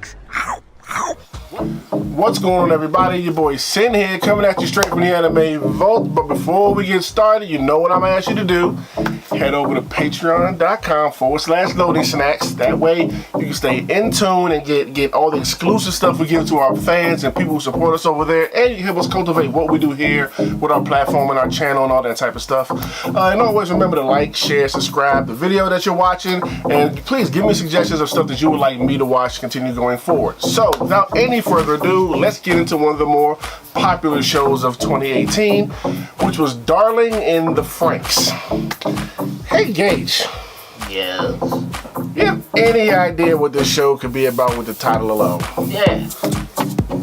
FranXX. What's going on, everybody? Your boy Sin here, coming at you straight from the anime vault. But before we get started, you know what I'm gonna ask you to do. Head over to patreon.com/loading snacks. That way you can stay in tune and get all the exclusive stuff we give to our fans and people who support us over there. And you can help us cultivate what we do here with our platform and our channel and all that type of stuff. And always remember to like, share, subscribe the video that you're watching. And please give me suggestions of stuff that you would like me to watch to continue going forward. So without any further ado, let's get into one of the more popular shows of 2018, which was Darling in the Franxx. Hey Gage. Yeah. You have any idea what this show could be about with the title alone? Yeah.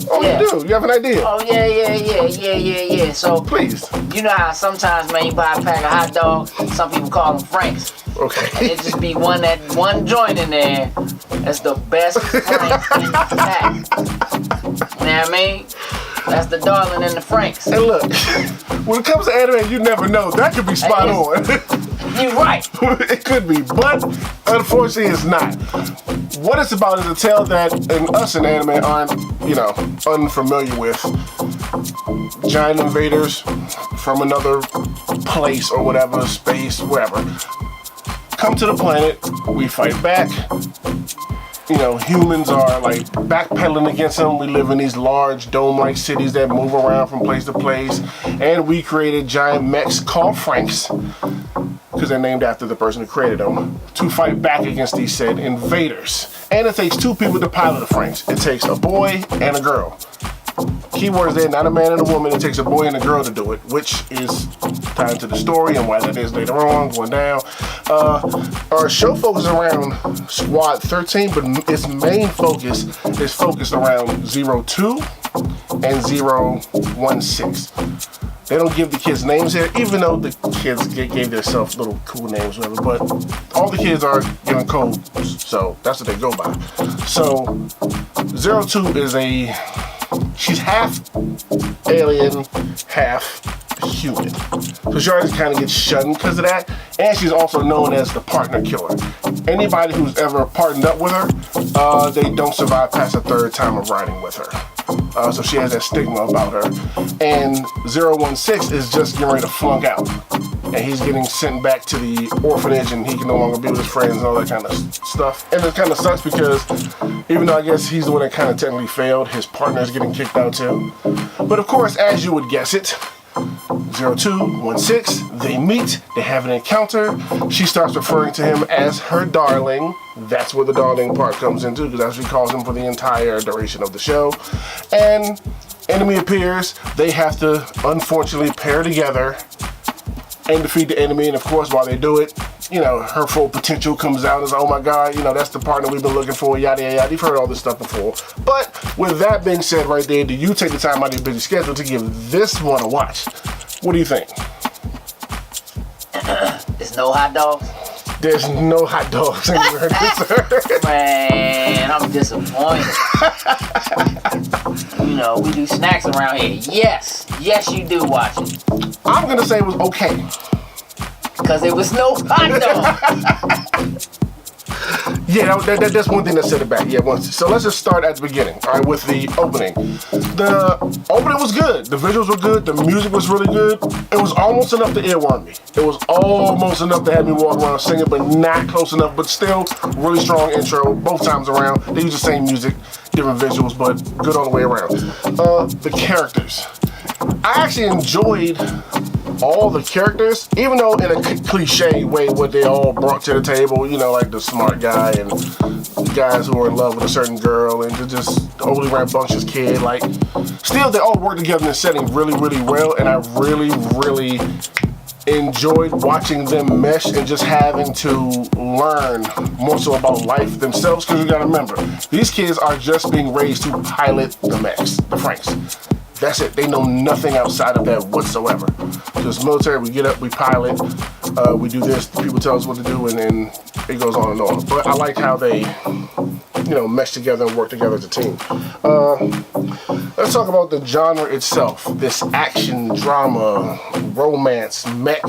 Oh, yeah. You do? You have an idea? Oh, yeah. So, please. You know how sometimes, man, you buy a pack of hot dogs, some people call them Franks. Okay. And it just be one joint in there that's the best Franks in the pack. You know what I mean? That's the Darling in the Franxx. And look, when it comes to anime, you never know. That could be spot on. You're right. It could be, but unfortunately it's not. What it's about is a tale that us in anime aren't, unfamiliar with. Giant invaders from another place or whatever, space, wherever, come to the planet, we fight back. Humans are like backpedaling against them. We live in these large dome-like cities that move around from place to place. And we created giant mechs called FranXX, because they're named after the person who created them, to fight back against these said invaders. And it takes two people to pilot a FranXX. It takes a boy and a girl. Keywords there, not a man and a woman. It takes a boy and a girl to do it, which is tied into the story and why that is later on, going down. Our show focuses around Squad 13, but its main focus is focused around 02 and 016. They don't give the kids names here, even though the kids gave themselves little cool names, whatever, but all the kids are given codes, so that's what they go by. So 02 is she's half alien, half human. So she always kind of gets shunned because of that. And she's also known as the partner killer. Anybody who's ever partnered up with her, they don't survive past a third time of riding with her. So she has that stigma about her. And 016 is just getting ready to flunk out. And he's getting sent back to the orphanage and he can no longer be with his friends and all that kind of stuff. And it kind of sucks because even though I guess he's the one that kind of technically failed, his partner is getting kicked out too. But of course, as you would guess it, 0216, they meet, they have an encounter. She starts referring to him as her darling. That's where the darling part comes into, because that's what she calls him for the entire duration of the show. And enemy appears. They have to unfortunately pair together and defeat the enemy. And of course, while they do it, her full potential comes out as, oh my God, that's the partner we've been looking for, yada, yada, yada. You've heard all this stuff before. But with that being said right there, do you take the time out of your busy schedule to give this one a watch? What do you think? There's no hot dogs? There's no hot dogs anywhere in this. Man, I'm disappointed. We do snacks around here. Yes, you do watch it. I'm going to say it was okay. Because there was no hot dog. Yeah, that's one thing that set it back. Yeah, once. So let's just start at the beginning, all right, with the opening. The opening was good. The visuals were good. The music was really good. It was almost enough to earworm me. It was almost enough to have me walk around singing, but not close enough. But still, really strong intro both times around. They use the same music, different visuals, but good all the way around. The characters. I actually enjoyed all the characters, even though in a cliche way what they all brought to the table, like the smart guy and the guys who are in love with a certain girl and just overly rambunctious kid, still they all work together in the setting really, really well, and I really, really enjoyed watching them mesh and just having to learn more so about life themselves, because you gotta remember, these kids are just being raised to pilot the mechs, the FranXX. That's it. They know nothing outside of that whatsoever. Just military, we get up, we pilot, we do this, people tell us what to do, and then it goes on and on. But I like how they, mesh together and work together as a team. Let's talk about the genre itself. This action, drama, romance, mech,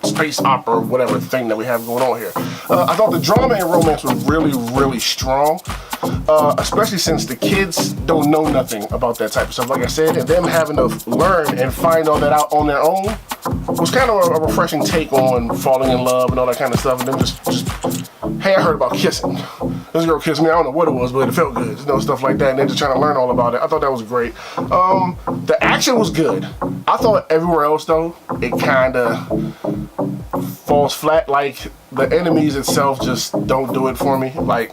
space opera, whatever thing that we have going on here. I thought the drama and romance was really, really strong. especially since the kids don't know nothing about that type of stuff, like I said, and them having to learn and find all that out on their own was kind of a refreshing take on falling in love and all that kind of stuff, and then just hey, I heard about kissing. This girl kissed me, I don't know what it was, but it felt good, stuff like that, and they're just trying to learn all about it. I thought that was great. The action was good. I thought everywhere else, though, it kind of falls flat. Like, the enemies itself just don't do it for me. Like,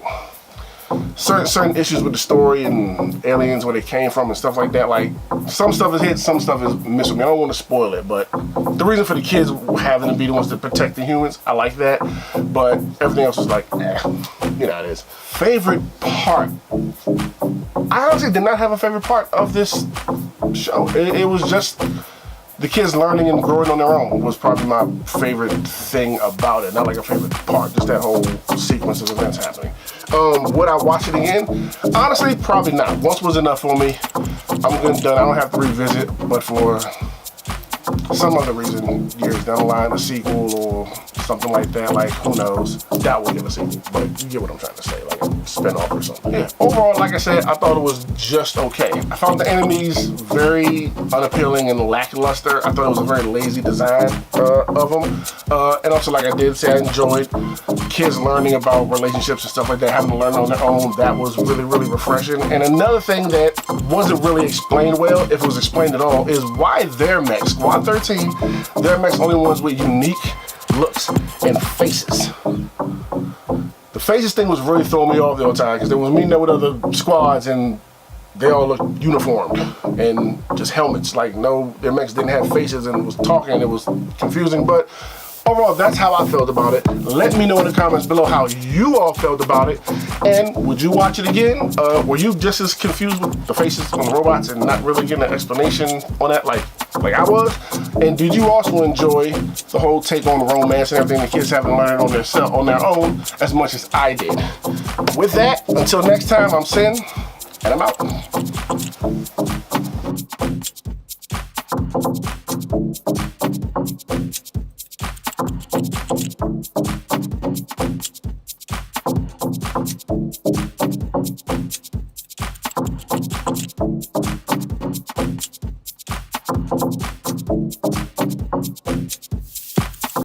certain issues with the story and aliens, where they came from and stuff like that, like, some stuff is hit, some stuff is missing. I don't want to spoil it, but the reason for the kids having to be the ones to protect the humans, I like that, but everything else was like, you know how it is. Favorite part? I honestly did not have a favorite part of this show. It was just the kids learning and growing on their own was probably my favorite thing about it. Not like a favorite part, just that whole sequence of events happening. Would I watch it again? Honestly, probably not. Once was enough for me. I'm good and done. I don't have to revisit, but for some other reason, years down the line, a sequel or something like that, like, who knows? That will get a sequel, but you get what I'm trying to say, like a spin-off or something. Yeah. Overall, like I said, I thought it was just okay. I found the enemies very unappealing and lackluster. I thought it was a very lazy design of them. And also, like I did say, I enjoyed kids learning about relationships and stuff like that, having to learn on their own. That was really, really refreshing. And another thing that wasn't really explained well, if it was explained at all, is why their mech, Squad 13, their mech's only ones with unique looks and faces. The faces thing was really throwing me off the whole time, because they was meeting up with other squads and they all looked uniformed and just helmets. Like, no, their mechs didn't have faces and was talking. It was confusing, but overall, that's how I felt about it. Let me know in the comments below how you all felt about it. And would you watch it again? Were you just as confused with the faces on the robots and not really getting an explanation on that like I was? And did you also enjoy the whole take on romance and everything the kids haven't learned on their own as much as I did? With that, until next time, I'm Sin, and I'm out.